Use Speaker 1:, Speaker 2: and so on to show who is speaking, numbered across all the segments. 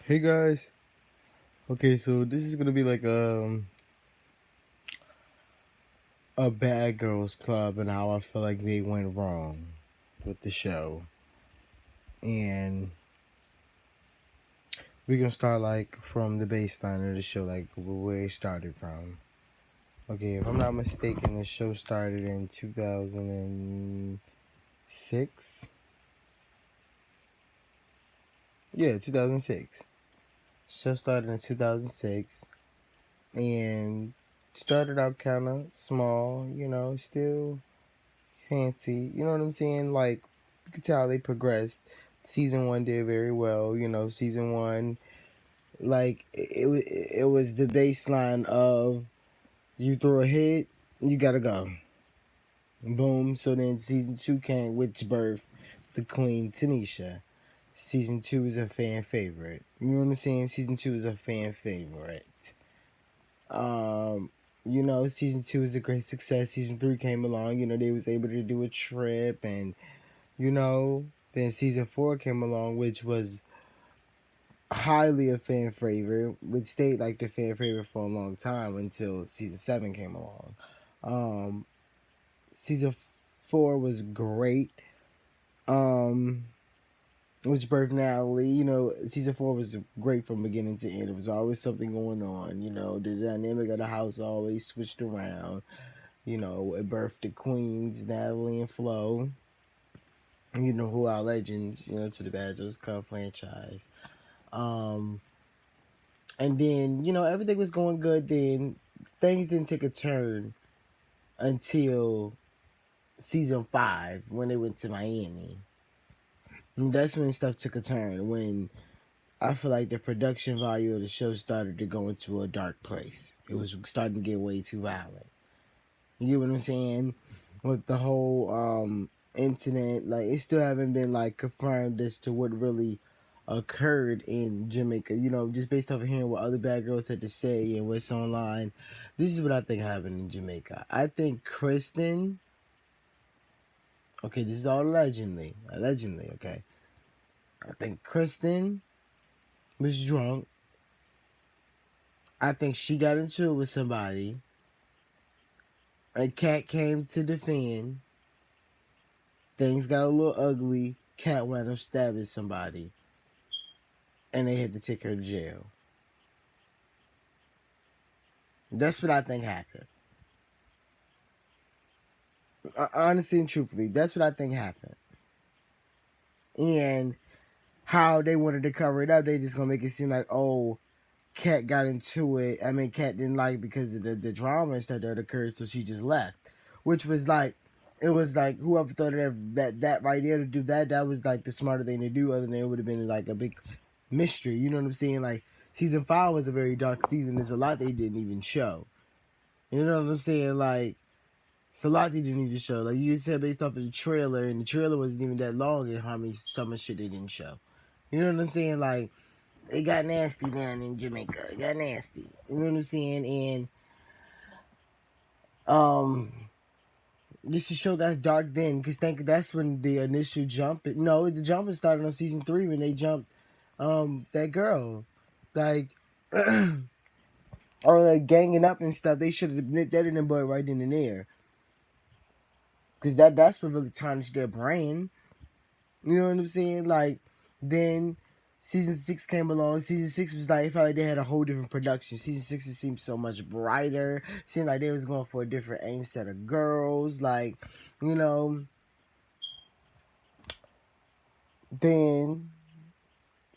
Speaker 1: Hey guys. Okay, so this is gonna be like a bad girls club and how I feel like they went wrong with the show. And we're gonna start like from the baseline of the show, like where it started from. Okay, if I'm not mistaken, the show started in 2006. Yeah, 2006. Show started in 2006 and started out kind of small, still fancy. You know what I'm saying? Like, you could tell they progressed. Season one did very well. Season one, like it was the baseline of you throw a hit, you gotta go, boom. So then season two came, which birthed the Queen Tanisha. Season two is a fan favorite. You know what I'm saying? Season two is a fan favorite. Um, season two is a great success. Season three came along. They was able to do a trip and you know. Then season four came along, which was highly a fan favorite, which stayed like the fan favorite for a long time until season seven came along. Um, season four was great. Um, which birthed Natalie. Season four was great from beginning to end. There was always something going on. The dynamic of the house always switched around. It birthed the queens, Natalie and Flo. Who are legends, to the Bad Girls Club franchise. Um, and then, everything was going good. Then things didn't take a turn until season five when they went to Miami. And that's when stuff took a turn. When I feel like the production value of the show started to go into a dark place. It was starting to get way too violent. You get what I'm saying? With the whole incident, like it still haven't been like confirmed as to what really occurred in Jamaica. Just based off of hearing what other bad girls had to say and what's online. This is what I think happened in Jamaica. I think Kristen. Okay, this is all allegedly. Okay, I think Kristen was drunk. I think she got into it with somebody. A cat came to defend. Things got a little ugly. Cat wound up stabbing somebody. And they had to take her to jail. That's what I think happened. Honestly and truthfully, that's what I think happened. And how they wanted to cover it up, they just gonna make it seem like, oh, Cat got into it. I mean, Cat didn't like because of the drama and stuff that occurred, so she just left. Which was like, it was like whoever thought of that right there to do that was like the smarter thing to do. Other than it would have been like a big mystery. You know what I'm saying? Like season five was a very dark season. There's a lot they didn't even show. You know what I'm saying? Like it's a lot they didn't even show. Like you said, based off of the trailer, and the trailer wasn't even that long, and how many summer shit they didn't show. You know what I'm saying? Like it got nasty down in Jamaica. It got nasty. You know what I'm saying? And this show got dark then, because think that's when the initial jump. No, the jumping started on season three when they jumped that girl, like or like ganging up and stuff. They should have nipped that in the bud right in there, because that's what really tarnished their brain. You know what I'm saying? Like then season six came along. Season six was like, it felt like they had a whole different production. Season six, it seemed so much brighter. Seemed like they was going for a different aim set of girls. Like, you know. Then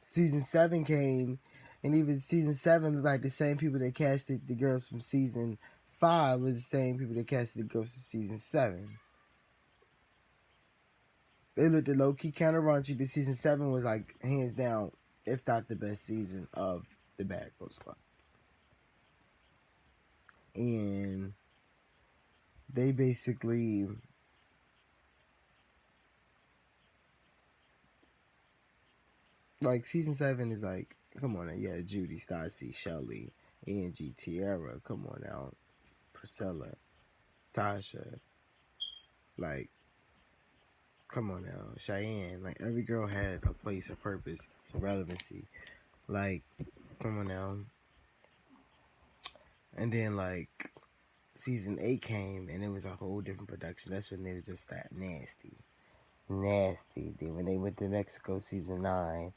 Speaker 1: season seven came, and even season seven looked like the same people that casted the girls from season five was the same people that casted the girls from season seven. They looked at low key kind of raunchy, but season seven was like hands down, if not the best season of the Bad Girls Club. And they basically like season seven is like, come on now, yeah, Judi, Stassi, Shelly, Angie, Tiara, come on now, Priscilla, Tasha, like, come on now, Cheyenne, like every girl had a place, a purpose, some relevancy. Like, come on now. And then like season 8 came and it was a whole different production. That's when they were just that nasty. Nasty. Then when they went to Mexico season 9,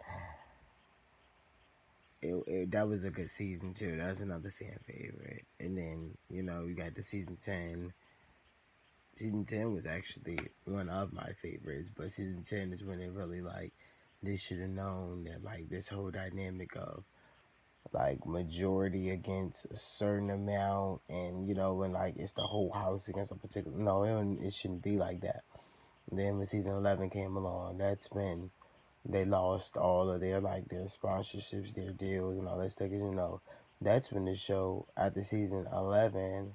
Speaker 1: that was a good season too. That was another fan favorite. And then, you know, you got the season 10. Season 10 was actually one of my favorites, but season 10 is when it really like they should have known that like this whole dynamic of like majority against a certain amount, and you know when like it's the whole house against a particular, no, it shouldn't be like that. Then when season 11 came along, that's when they lost all of their like their sponsorships, their deals, and all that stuff. 'Cause, you know, that's when the show after season 11,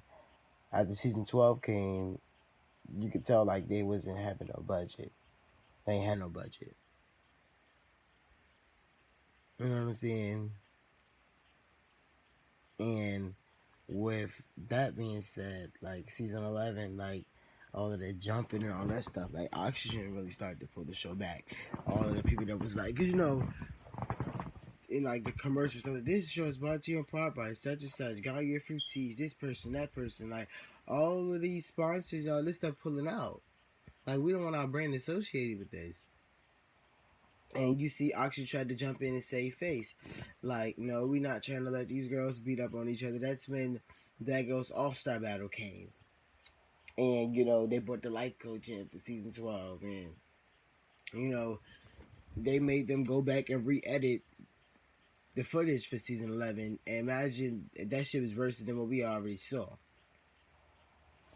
Speaker 1: after season 12 came, you could tell like they wasn't having no budget. They ain't had no budget. You know what I'm saying? And with that being said, like season 11, like all of the jumping and all that stuff, like Oxygen really started to pull the show back. All of the people that was like, cause you know, in like the commercials, like this show is brought to you in part by such and such, got your fruit teas, this person, that person, like all of these sponsors, all this stuff pulling out. Like we don't want our brand associated with this. And you see Oxy tried to jump in and save face. Like, no, we're not trying to let these girls beat up on each other. That's when that girls All-Star Battle came. And, you know, they brought the life coach in for season 12. And, you know, they made them go back and re-edit the footage for season 11. And imagine that shit was worse than what we already saw.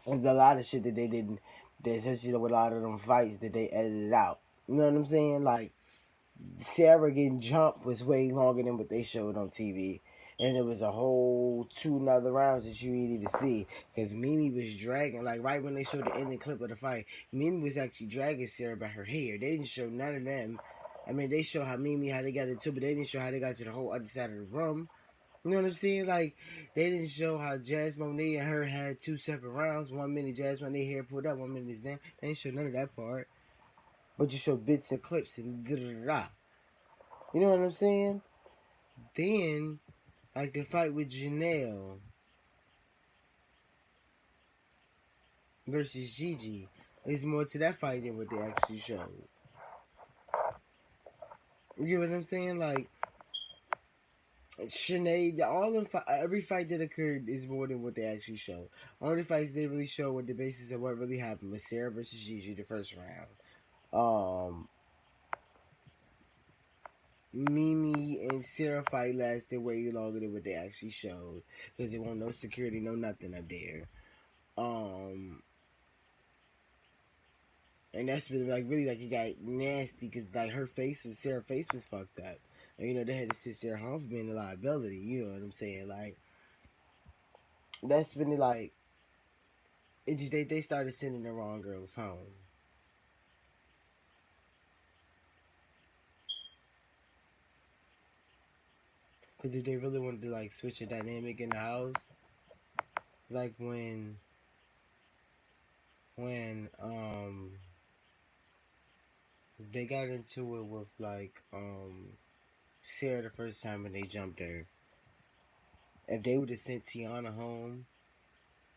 Speaker 1: There's a lot of shit that they didn't, especially with a lot of them fights that they edited out. You know what I'm saying? Like, Sarah getting jumped was way longer than what they showed on TV. And it was a whole 2 other rounds that you didn't even see. Because Mimi was dragging, like right when they showed the ending clip of the fight, Mimi was actually dragging Sarah by her hair. They didn't show none of them. I mean, they show how they got into it, but they didn't show how they got to the whole other side of the room. You know what I'm saying? Like, they didn't show how Jazz Monet and her had 2 separate rounds. 1 minute Jazz Monet hair pulled up, 1 minute is down. They didn't show none of that part. But you show bits and clips and da-da-da-da. You know what I'm saying? Then, like the fight with Janelle versus Gigi, there's more to that fight than what they actually showed. You know what I'm saying? Like, Sinead, every fight that occurred is more than what they actually showed. Only fights they really show what the basis of what really happened was Sarah versus Gigi the first round. Mimi and Sarah fight lasted way longer than what they actually showed because there wasn't no security, no nothing up there. And that's been like really like it got nasty because like Sarah's face was fucked up, and you know they had to sit Sarah home for being a liability. You know what I'm saying? Like that's been like it just they started sending the wrong girls home. Because if they really wanted to like switch a dynamic in the house, like when they got into it with like Sarah the first time when they jumped her, if they would have sent Tiana home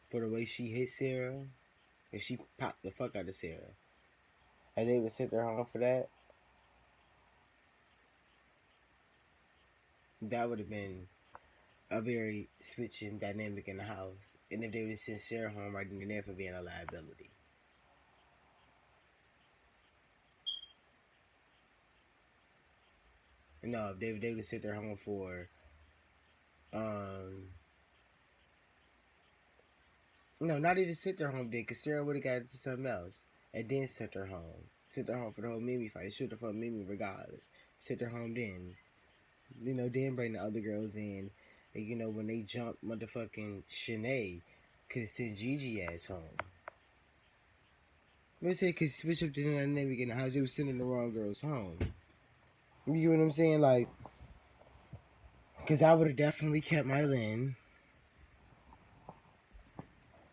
Speaker 1: for the way she hit Sarah, if she popped the fuck out of Sarah, if they would have sent her home for that, that would have been a very switching dynamic in the house. And if they would have sent Sarah home right then and there for being a liability. No, if they would have sent her home for no, not even sent her home then, because Sarah would have got it to something else. And then sent her home. Sent her home for the whole Mimi fight. Shoot her for Mimi regardless. Sent her home then. You know, then bring the other girls in. And, you know, when they jumped motherfucking Shanae, could have sent Gigi ass home. Let's say could switch up the dynamic in the house. They was sending the wrong girls home. You know what I'm saying? Like, because I would have definitely kept Mylin.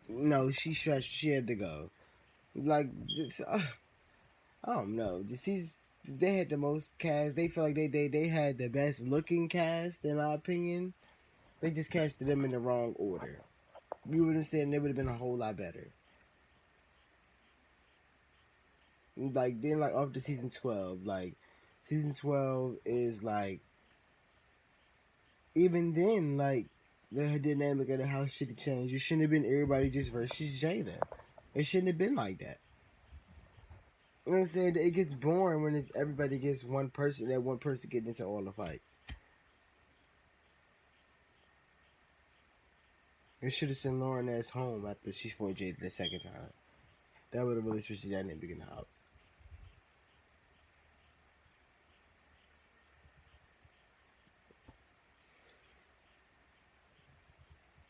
Speaker 1: No, she stretched. She had to go. Like, this, I don't know. they had the most cast. They feel like they had the best looking cast, in my opinion. They just casted them in the wrong order. You would have said they would have been a whole lot better. Like then, like after season 12, like season 12 is like even then, like the dynamic of the house should have changed. It shouldn't have been everybody just versus Jada. It shouldn't have been like that. You know what I'm saying? It gets boring when it's everybody gets one person. That one person getting into all the fights. It should have sent Lauren ass home after she fought Jada the second time. That would have really switched the dynamic in the house.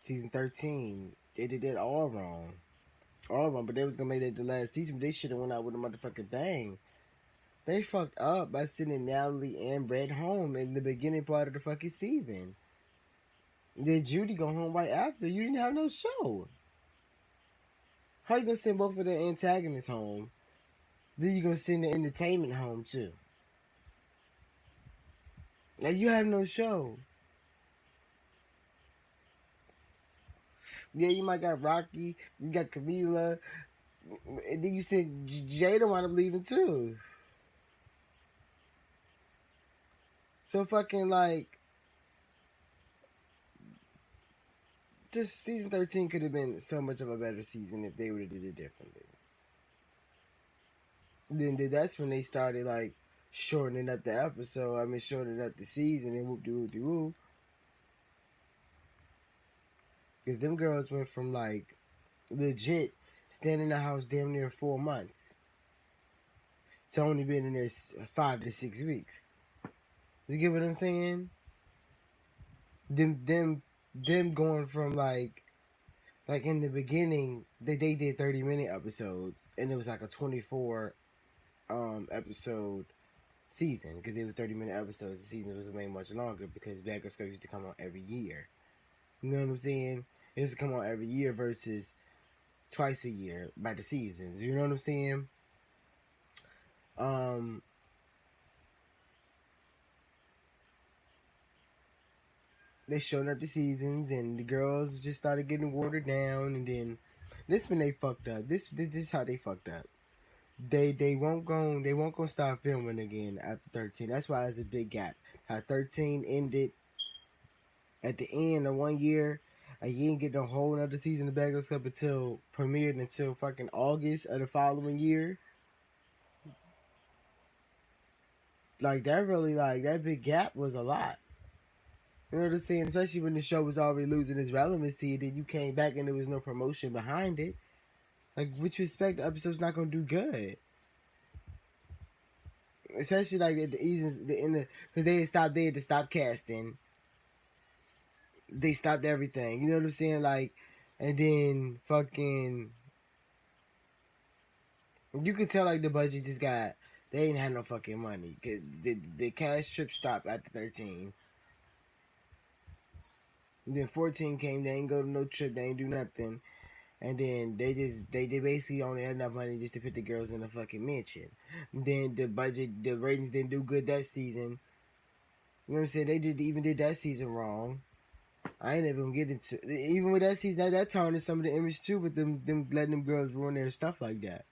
Speaker 1: Season 13, they did that all wrong. All wrong, but they was gonna make that the last season, but they should have went out with a motherfucking bang. They fucked up by sending Natalie and Brett home in the beginning part of the fucking season. Then Judi go home right after. You didn't have no show. How you gonna send both of the antagonists home? Then you gonna send the entertainment home too. Now you have no show. Yeah, you might got Rocky, you got Camila, and then you said Jada wound up leaving too. So fucking like, just season 13 could have been so much of a better season if they would have did it differently. Then that's when they started like shortening up the episode. I mean, shortening up the season and whoop de whoop de whoop. Because them girls went from like legit staying in the house damn near 4 months to only being in there 5 to 6 weeks. You get what I'm saying? Them going from like in the beginning they did 30-minute episodes and it was like a 24 episode season because it was 30-minute episodes. The season was way much longer because Bad Girl Scouts used to come out every year. You know what I'm saying? It used to come out every year versus twice a year by the seasons. You know what I'm saying? They showed up the seasons and the girls just started getting watered down and then this when they fucked up. This is how they fucked up. They won't go start filming again after 13. That's why it's a big gap. How 13 ended at the end of 1 year. You didn't get the whole another season of Bad Girls Club until premiered until fucking August of the following year. Like that really like that big gap was a lot. You know what I'm saying? Especially when the show was already losing its relevancy, then you came back and there was no promotion behind it. Like, with respect, the episode's not gonna do good. Especially like at because they had to stop casting. They stopped everything. You know what I'm saying? Like, and then fucking, you could tell like the budget just got. They ain't had no fucking money because the cash trip stopped after 13. And then 14 came. They ain't go to no trip. They ain't do nothing. And then they basically only had enough money just to put the girls in a fucking mansion. Then the ratings didn't do good that season. You know what I'm saying? They did that season wrong. I ain't even gonna get into even with that season. That tarnished some of the image too, with them letting them girls ruin their stuff like that.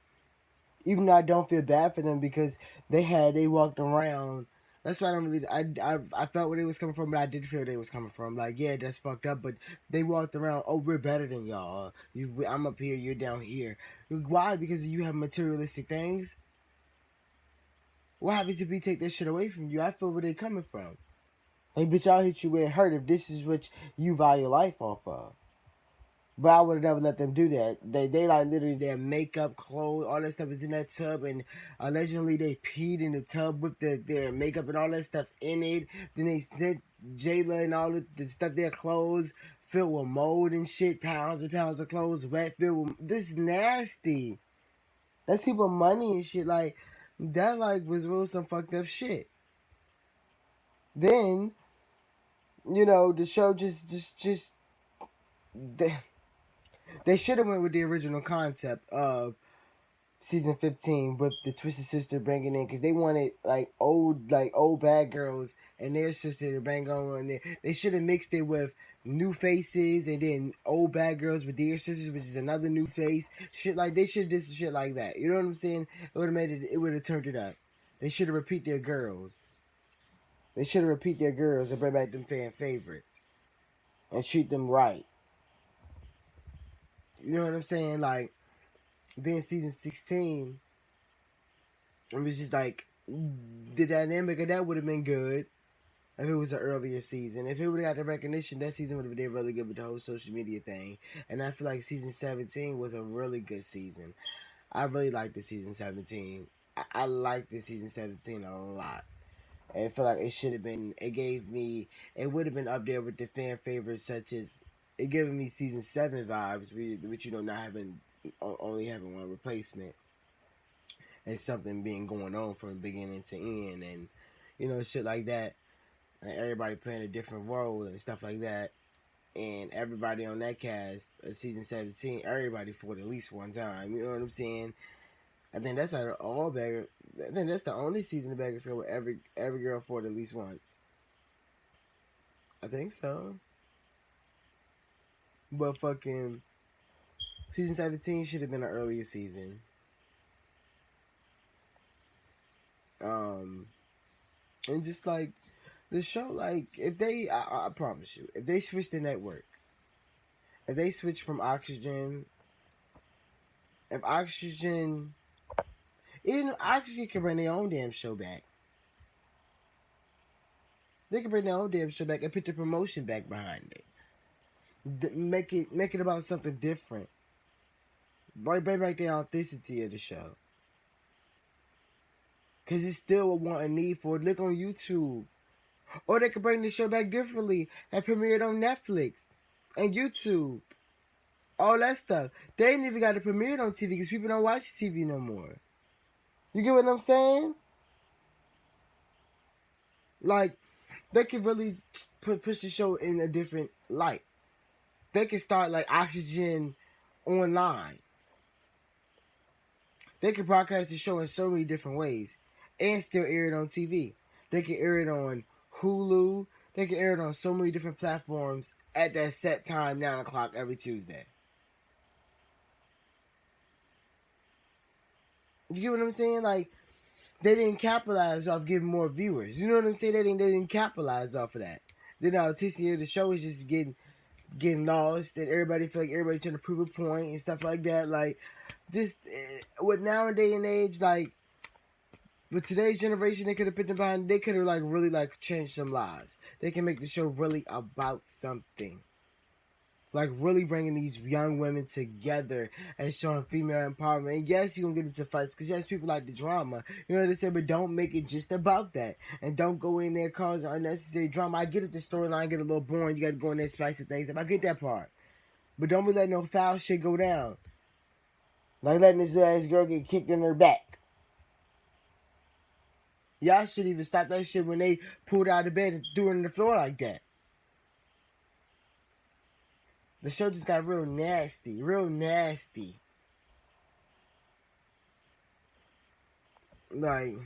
Speaker 1: Even though I don't feel bad for them because they walked around. That's why I don't really. I felt where they was coming from, but I did feel they was coming from. Like, yeah, that's fucked up, but they walked around. Oh, we're better than y'all. I'm up here, you're down here. Why? Because you have materialistic things. What happens if we take that shit away from you? I feel where they coming from. Like, bitch, I'll hit you where it hurt if this is what you value life off of. But I would have never let them do that. They like literally their makeup, clothes, all that stuff is in that tub, and allegedly they peed in the tub with their makeup and all that stuff in it. Then they sent Jayla and all the stuff, their clothes filled with mold and shit, pounds and pounds of clothes wet, filled with this nasty. That's people money and shit. Like that, like was real some fucked up shit. Then the show just they should have went with the original concept of season 15 with the Twisted Sister bringing in, because they wanted old bad girls and their sister to bang on there. They should have mixed it with new faces and then old bad girls with their sisters, which is another new face. Shit, like they should have did some shit like that. You know what I'm saying? It would have made it. It would have turned it up. They should have repeat their girls. They should have repeat their girls and bring back them fan favorites and treat them right. You know what I'm saying? Like then season 16, it was just like the dynamic of that would have been good if it was an earlier season. If it would have got the recognition, that season would have been really good with the whole social media thing. And I feel like season 17 was a really good season. I really liked the season 17. I liked the season 17 a lot. And I feel like it should have been. It would have been up there with the fan favorites, such as it giving me season 7 vibes, which not having only having one replacement and something being going on from beginning to end, and shit like that, and everybody playing a different role and stuff like that, and everybody on that cast of season 17, everybody fought at least one time. You know what I'm saying? I think that's out of all Bagger. I think that's the only season of Bagger School where every girl fought at least once. I think so. But fucking season 17 should have been an earlier season. And just like the show, like if they, I promise you, if they switch the network, if they switch from Oxygen, if Oxygen, even Oxygen can bring their own damn show back. They can bring their own damn show back and put the promotion back behind it. Make it about something different. Bring back the authenticity of the show. Cause it's still a want and need for it. Look on YouTube. Or they could bring the show back differently and premiere it on Netflix and YouTube. All that stuff. They ain't even got to premiere it on TV because people don't watch TV no more. You get what I'm saying? Like, they could really push the show in a different light. They could start like Oxygen online. They could broadcast the show in so many different ways and still air it on TV. They could air it on Hulu. They could air it on so many different platforms at that set time, 9 o'clock every Tuesday. You get what I'm saying? Like, they didn't capitalize off giving more viewers. You know what I'm saying? They didn't capitalize off of that. Then the authenticity of the show is just getting lost, and everybody feel like everybody trying to prove a point and stuff like that. Like, this with nowadays and age, like with today's generation, they could have put them behind. They could have like really like changed some lives. They can make the show really about something. Like really bringing these young women together and showing female empowerment. And yes, you're gonna get into fights because yes, people like the drama. You know what I'm saying? But don't make it just about that. And don't go in there causing unnecessary drama. I get it, the storyline get a little boring. You gotta go in there spicing things up. I get that part. But don't be letting no foul shit go down. Like letting this ass girl get kicked in her back. Y'all should even stop that shit when they pulled her out of bed and threw her on the floor like that. The show just got real nasty. Real nasty. Like,